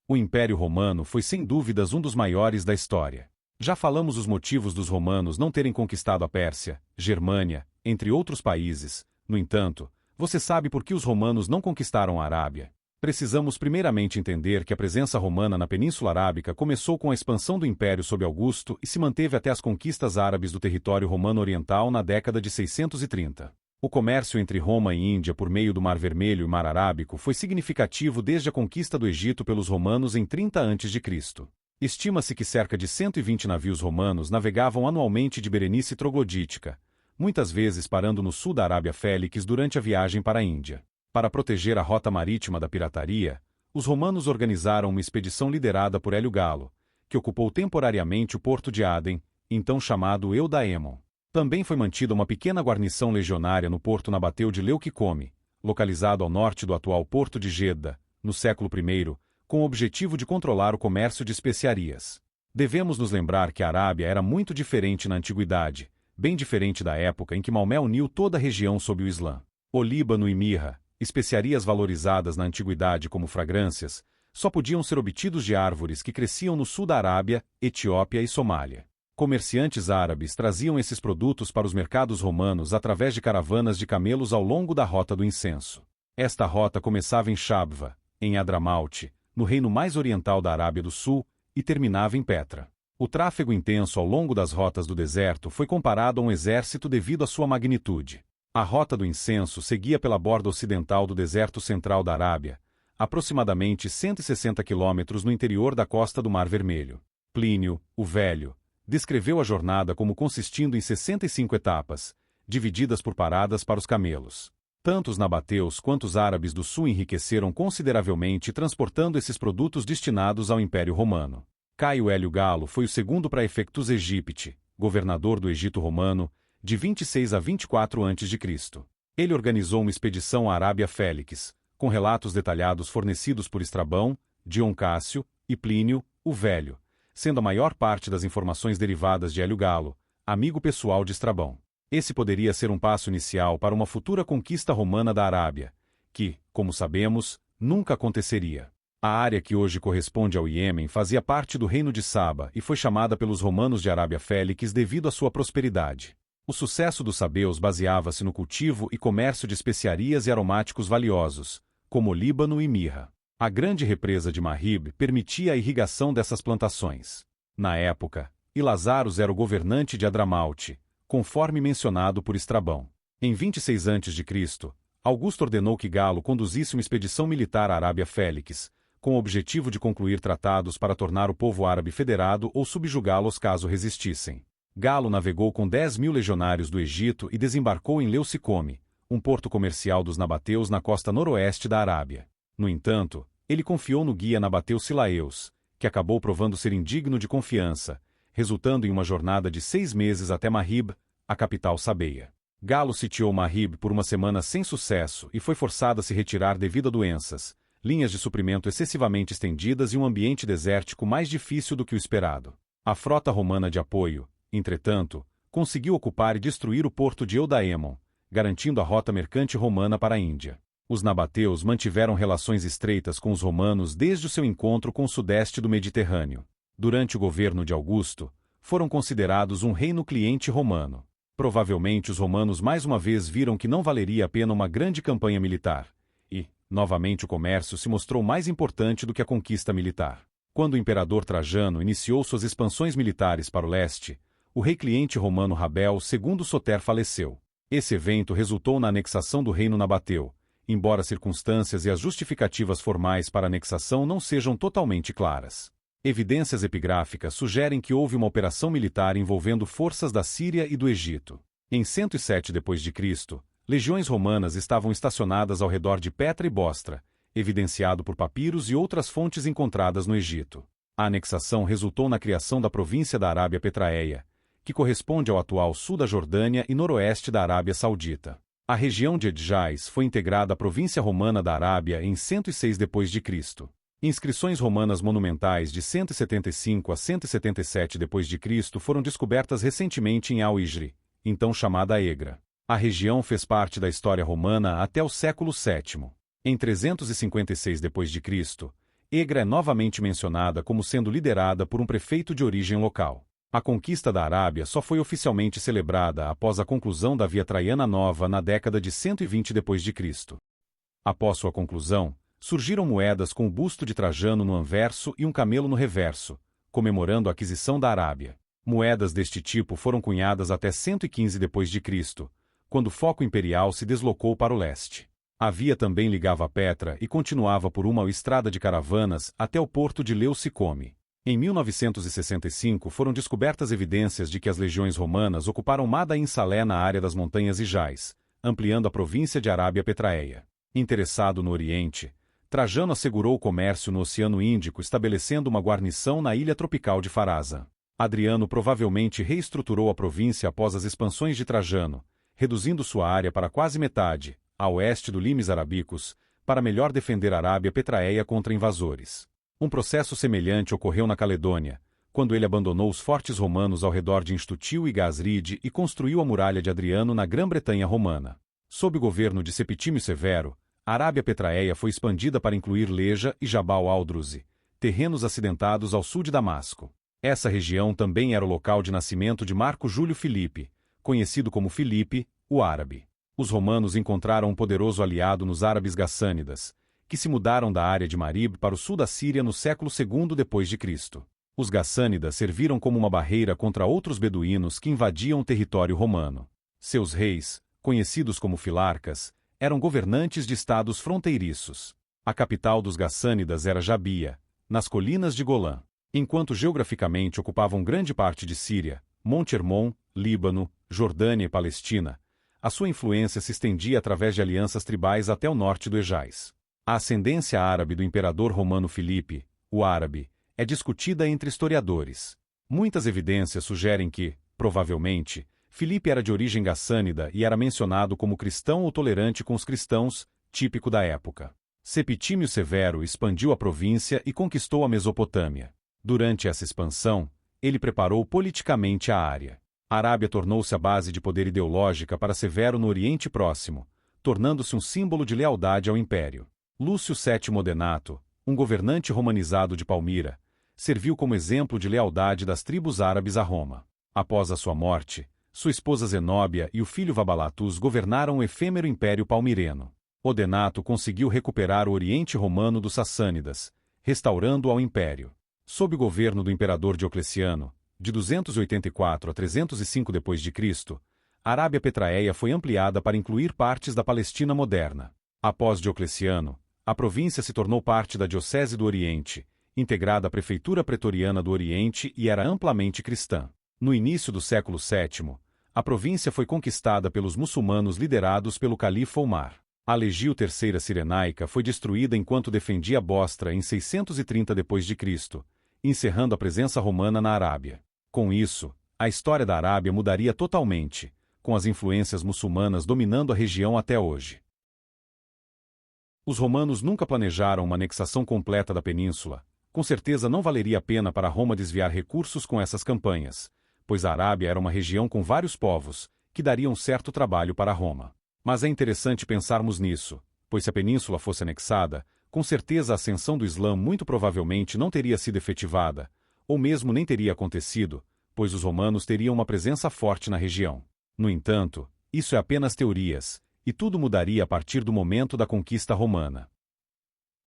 O Império Romano foi sem dúvidas um dos maiores da história. Já falamos os motivos dos romanos não terem conquistado a Pérsia, Germânia, entre outros países. No entanto, você sabe por que os romanos não conquistaram a Arábia? Precisamos primeiramente entender que a presença romana na Península Arábica começou com a expansão do Império sob Augusto e se manteve até as conquistas árabes do território romano oriental na década de 630. O comércio entre Roma e Índia por meio do Mar Vermelho e Mar Arábico foi significativo desde a conquista do Egito pelos romanos em 30 a.C. Estima-se que cerca de 120 navios romanos navegavam anualmente de Berenice Troglodítica, muitas vezes parando no sul da Arábia Félix durante a viagem para a Índia. Para proteger a rota marítima da pirataria, os romanos organizaram uma expedição liderada por Hélio Galo, que ocupou temporariamente o porto de Aden, então chamado Eudaemon. Também foi mantida uma pequena guarnição legionária no porto nabateu de Leucicome, localizado ao norte do atual porto de Jeddah, no século I, com o objetivo de controlar o comércio de especiarias. Devemos nos lembrar que a Arábia era muito diferente na antiguidade, bem diferente da época em que Maomé uniu toda a região sob o Islã. O Líbano e mirra, especiarias valorizadas na antiguidade como fragrâncias, só podiam ser obtidos de árvores que cresciam no sul da Arábia, Etiópia e Somália. Comerciantes árabes traziam esses produtos para os mercados romanos através de caravanas de camelos ao longo da Rota do Incenso. Esta rota começava em Shabwa, em Hadramaut, no reino mais oriental da Arábia do Sul, e terminava em Petra. O tráfego intenso ao longo das rotas do deserto foi comparado a um exército devido à sua magnitude. A Rota do Incenso seguia pela borda ocidental do deserto central da Arábia, aproximadamente 160 quilômetros no interior da costa do Mar Vermelho. Plínio, o Velho, descreveu a jornada como consistindo em 65 etapas, divididas por paradas para os camelos. Tanto os nabateus quanto os árabes do sul enriqueceram consideravelmente transportando esses produtos destinados ao Império Romano. Caio Hélio Galo foi o segundo praefectus Aegypti, governador do Egito Romano, de 26 a 24 a.C. Ele organizou uma expedição à Arábia Félix, com relatos detalhados fornecidos por Estrabão, Dion Cássio e Plínio, o Velho, sendo a maior parte das informações derivadas de Hélio Galo, amigo pessoal de Estrabão. Esse poderia ser um passo inicial para uma futura conquista romana da Arábia, que, como sabemos, nunca aconteceria. A área que hoje corresponde ao Iêmen fazia parte do reino de Saba e foi chamada pelos romanos de Arábia Félix devido à sua prosperidade. O sucesso dos sabeus baseava-se no cultivo e comércio de especiarias e aromáticos valiosos, como olíbano e mirra. A grande represa de Marib permitia a irrigação dessas plantações. Na época, Ilazaros era o governante de Hadramaut, conforme mencionado por Estrabão. Em 26 a.C., Augusto ordenou que Galo conduzisse uma expedição militar à Arábia Félix, com o objetivo de concluir tratados para tornar o povo árabe federado ou subjugá-los caso resistissem. Galo navegou com 10.000 legionários do Egito e desembarcou em Leucicome, um porto comercial dos nabateus na costa noroeste da Arábia. No entanto, ele confiou no guia nabateu Silaeus, que acabou provando ser indigno de confiança, resultando em uma jornada de 6 meses até Marib, a capital sabeia. Galo sitiou Marib por uma semana sem sucesso e foi forçado a se retirar devido a doenças, linhas de suprimento excessivamente estendidas e um ambiente desértico mais difícil do que o esperado. A frota romana de apoio, entretanto, conseguiu ocupar e destruir o porto de Eudaemon, garantindo a rota mercante romana para a Índia. Os nabateus mantiveram relações estreitas com os romanos desde o seu encontro com o sudeste do Mediterrâneo. Durante o governo de Augusto, foram considerados um reino cliente romano. Provavelmente os romanos mais uma vez viram que não valeria a pena uma grande campanha militar, e, novamente o comércio se mostrou mais importante do que a conquista militar. Quando o imperador Trajano iniciou suas expansões militares para o leste, o rei cliente romano Rabel II Soter faleceu. Esse evento resultou na anexação do reino nabateu, embora as circunstâncias e as justificativas formais para a anexação não sejam totalmente claras. Evidências epigráficas sugerem que houve uma operação militar envolvendo forças da Síria e do Egito. Em 107 d.C., legiões romanas estavam estacionadas ao redor de Petra e Bostra, evidenciado por papiros e outras fontes encontradas no Egito. A anexação resultou na criação da província da Arábia Petraeia, que corresponde ao atual sul da Jordânia e noroeste da Arábia Saudita. A região de Edjaz foi integrada à província romana da Arábia em 106 d.C. Inscrições romanas monumentais de 175 a 177 d.C. foram descobertas recentemente em Al-Ijri, então chamada Egra. A região fez parte da história romana até o século VII. Em 356 d.C., Egra é novamente mencionada como sendo liderada por um prefeito de origem local. A conquista da Arábia só foi oficialmente celebrada após a conclusão da Via Traiana Nova na década de 120 d.C. Após sua conclusão, surgiram moedas com o busto de Trajano no anverso e um camelo no reverso, comemorando a aquisição da Arábia. Moedas deste tipo foram cunhadas até 115 d.C., quando o foco imperial se deslocou para o leste. A via também ligava Petra e continuava por uma estrada de caravanas até o porto de Leucicome. Em 1965 foram descobertas evidências de que as legiões romanas ocuparam Madain Salé na área das montanhas Hijaz, ampliando a província de Arábia Petraeia. Interessado no Oriente, Trajano assegurou o comércio no Oceano Índico, estabelecendo uma guarnição na ilha tropical de Faraza. Adriano provavelmente reestruturou a província após as expansões de Trajano, reduzindo sua área para quase metade, a oeste do Limes Arabicus, para melhor defender a Arábia Petraeia contra invasores. Um processo semelhante ocorreu na Caledônia, quando ele abandonou os fortes romanos ao redor de Instutil e Gazride e construiu a muralha de Adriano na Grã-Bretanha romana. Sob o governo de Septímio Severo, a Arábia Petraeia foi expandida para incluir Leja e Jabal al-Druzi, terrenos acidentados ao sul de Damasco. Essa região também era o local de nascimento de Marco Júlio Filipe, conhecido como Filipe, o Árabe. Os romanos encontraram um poderoso aliado nos árabes gassânidas, que se mudaram da área de Marib para o sul da Síria no século II d.C. Os gassânidas serviram como uma barreira contra outros beduínos que invadiam o território romano. Seus reis, conhecidos como filarcas, eram governantes de estados fronteiriços. A capital dos gassânidas era Jabia, nas colinas de Golã. Enquanto geograficamente ocupavam grande parte de Síria, Monte Hermon, Líbano, Jordânia e Palestina, a sua influência se estendia através de alianças tribais até o norte do Hejaz. A ascendência árabe do imperador romano Filipe, o Árabe, é discutida entre historiadores. Muitas evidências sugerem que, provavelmente, Filipe era de origem gassânida e era mencionado como cristão ou tolerante com os cristãos, típico da época. Septímio Severo expandiu a província e conquistou a Mesopotâmia. Durante essa expansão, ele preparou politicamente a área. A Arábia tornou-se a base de poder ideológica para Severo no Oriente Próximo, tornando-se um símbolo de lealdade ao império. Lúcio VII Odenato, um governante romanizado de Palmira, serviu como exemplo de lealdade das tribos árabes a Roma. Após a sua morte, sua esposa Zenóbia e o filho Vabalatus governaram o efêmero Império Palmireno. Odenato conseguiu recuperar o Oriente Romano dos Sassânidas, restaurando-o ao Império. Sob o governo do imperador Diocleciano, de 284 a 305 d.C., a Arábia Petraeia foi ampliada para incluir partes da Palestina moderna. Após Diocleciano, a província se tornou parte da Diocese do Oriente, integrada à Prefeitura Pretoriana do Oriente e era amplamente cristã. No início do século VII, a província foi conquistada pelos muçulmanos liderados pelo califa Omar. A Legio III Cirenaica foi destruída enquanto defendia Bostra em 630 d.C., encerrando a presença romana na Arábia. Com isso, a história da Arábia mudaria totalmente, com as influências muçulmanas dominando a região até hoje. Os romanos nunca planejaram uma anexação completa da península. Com certeza não valeria a pena para Roma desviar recursos com essas campanhas, pois a Arábia era uma região com vários povos, que dariam certo trabalho para Roma. Mas é interessante pensarmos nisso, pois se a península fosse anexada, com certeza a ascensão do Islã muito provavelmente não teria sido efetivada, ou mesmo nem teria acontecido, pois os romanos teriam uma presença forte na região. No entanto, isso é apenas teorias, e tudo mudaria a partir do momento da conquista romana.